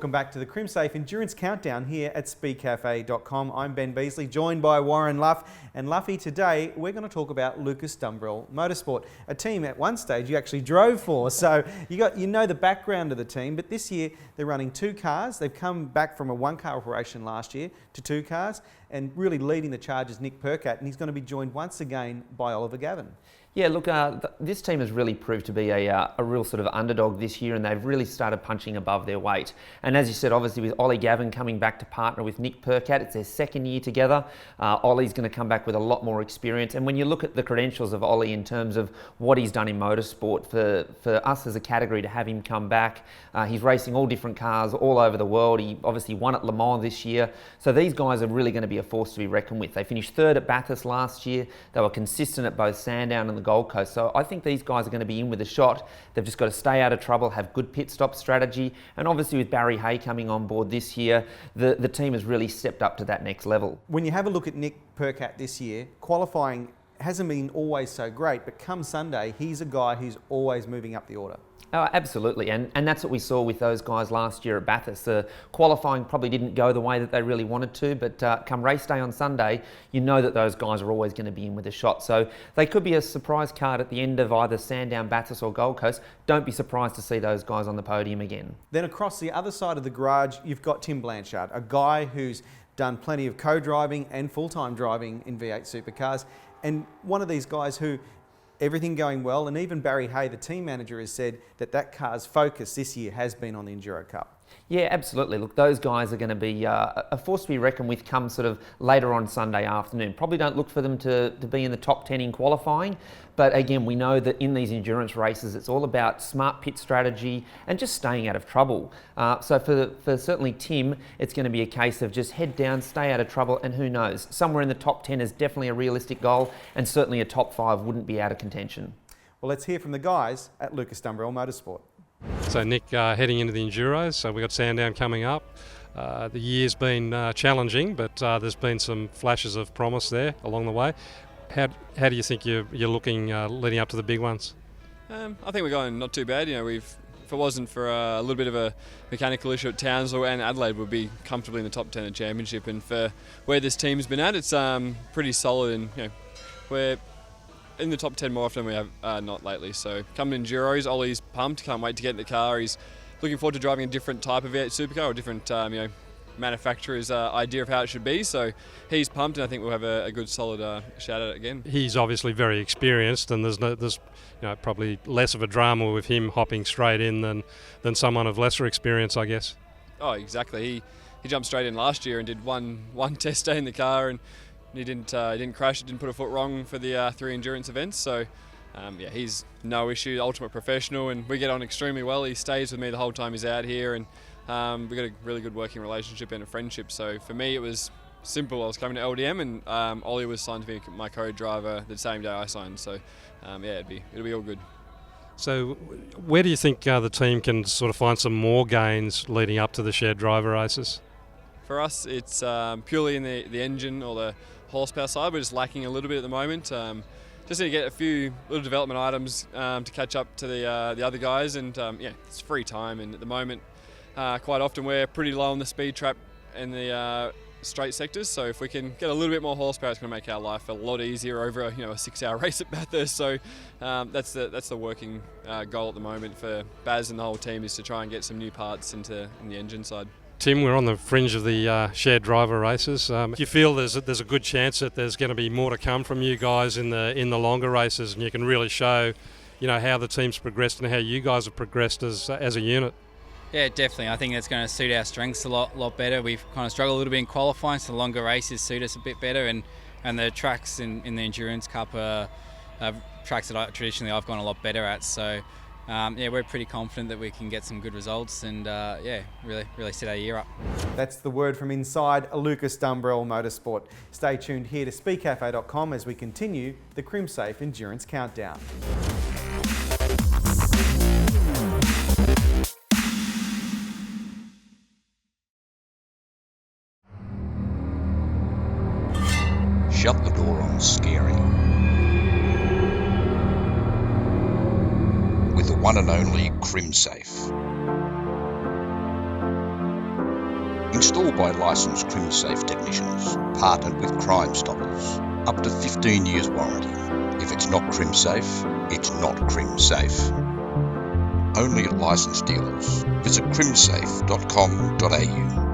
Welcome back to the Crimsafe Endurance Countdown here at speedcafe.com. I'm Ben Beasley, joined by Warren Luff. And Luffy, today we're going to talk about Dumbrell Motorsport, a team at one stage you actually drove for. So you know the background of the team, but this year they're running 2 cars. They've come back from a 1-car operation last year to 2 cars, and really leading the charge is Nick Pirtek, and he's going to be joined once again by Oliver Gavin. Yeah, look, this team has really proved to be a real sort of underdog this year, and they've really started punching above their weight. And as you said, obviously with Ollie Gavin coming back to partner with Nick Pirtek, it's their 2nd year together. Ollie's going to come back with a lot more experience. And when you look at the credentials of Ollie in terms of what he's done in motorsport, for us as a category to have him come back, he's racing all different cars all over the world. He obviously won at Le Mans this year. So these guys are really going to be a force to be reckoned with. They finished 3rd at Bathurst last year. They were consistent at both Sandown and the Gold Coast. So I think these guys are going to be in with a shot. They've just got to stay out of trouble, have good pit stop strategy. And obviously with Barry Hay coming on board this year, the team has really stepped up to that next level. When you have a look at Nick Pirtek this year, qualifying hasn't been always so great, but come Sunday, he's a guy who's always moving up the order. Oh, absolutely, and that's what we saw with those guys last year at Bathurst. The qualifying probably didn't go the way that they really wanted to, but come race day on Sunday, you know that those guys are always going to be in with a shot. So they could be a surprise card at the end of either Sandown, Bathurst or Gold Coast. Don't be surprised to see those guys on the podium again. Then across the other side of the garage, you've got Tim Blanchard, a guy who's done plenty of co-driving and full-time driving in V8 supercars, and one of these guys who everything going well, and even Barry Hay, the team manager, has said that car's focus this year has been on the Enduro Cup. Yeah, absolutely. Look, those guys are going to be a force to be reckoned with come sort of later on Sunday afternoon. Probably don't look for them to be in the top 10 in qualifying, but again, we know that in these endurance races, it's all about smart pit strategy and just staying out of trouble. So for certainly Tim, it's going to be a case of just head down, stay out of trouble, and who knows, somewhere in the top 10 is definitely a realistic goal, and certainly a top 5 wouldn't be out of contention. Well, let's hear from the guys at Dumbrell Motorsport. So Nick, heading into the Enduros, so we've got Sandown coming up. The year's been challenging, but there's been some flashes of promise there along the way. How do you think you're looking leading up to the big ones? I think we're going not too bad. You know, if it wasn't for a little bit of a mechanical issue at Townsville and Adelaide, we'd be comfortably in the top 10 at Championship. And for where this team's been at, it's pretty solid, and we're in the top 10 more often than we have not lately. So coming in Enduros, Ollie's pumped, can't wait to get in the car. He's looking forward to driving a different type of V8 supercar, or different manufacturer's idea of how it should be. So he's pumped, and I think we'll have a good solid shout at it again. He's obviously very experienced, and there's probably less of a drama with him hopping straight in than someone of lesser experience, I guess. Oh, exactly. He jumped straight in last year and did one test day in the car, and he didn't crash, didn't put a foot wrong for the 3 endurance events. So he's no issue, ultimate professional, and we get on extremely well. He stays with me the whole time he's out here, and we've got a really good working relationship and a friendship. So for me, it was simple. I was coming to LDM, and Ollie was signed to be my co-driver the same day I signed. So it'll be all good. So where do you think the team can sort of find some more gains leading up to the shared driver races? For us, it's purely in the engine or the horsepower side. We're just lacking a little bit at the moment. Just need to get a few little development items to catch up to the other guys, and it's free time. And at the moment, quite often we're pretty low on the speed trap in the straight sectors. So if we can get a little bit more horsepower, it's going to make our life a lot easier over a 6-hour race at Bathurst. So that's the working goal at the moment for Baz and the whole team, is to try and get some new parts in the engine side. Tim, we're on the fringe of the shared driver races. Do you feel there's a good chance that there's going to be more to come from you guys in the longer races, and you can really show, how the team's progressed and how you guys have progressed as a unit? Yeah, definitely. I think that's going to suit our strengths a lot better. We've kind of struggled a little bit in qualifying, so the longer races suit us a bit better, and the tracks in the Endurance Cup are tracks that traditionally I've gone a lot better at. So we're pretty confident that we can get some good results, and really set our year up. That's the word from inside Dumbrell Motorsport. Stay tuned here to speedcafe.com as we continue the Crimsafe Endurance Countdown. Shut the door on scary. With the one and only Crimsafe. Installed by licensed Crimsafe technicians, partnered with Crime Stoppers. Up to 15 years warranty. If it's not Crimsafe, it's not Crimsafe. Only at licensed dealers. Visit crimsafe.com.au.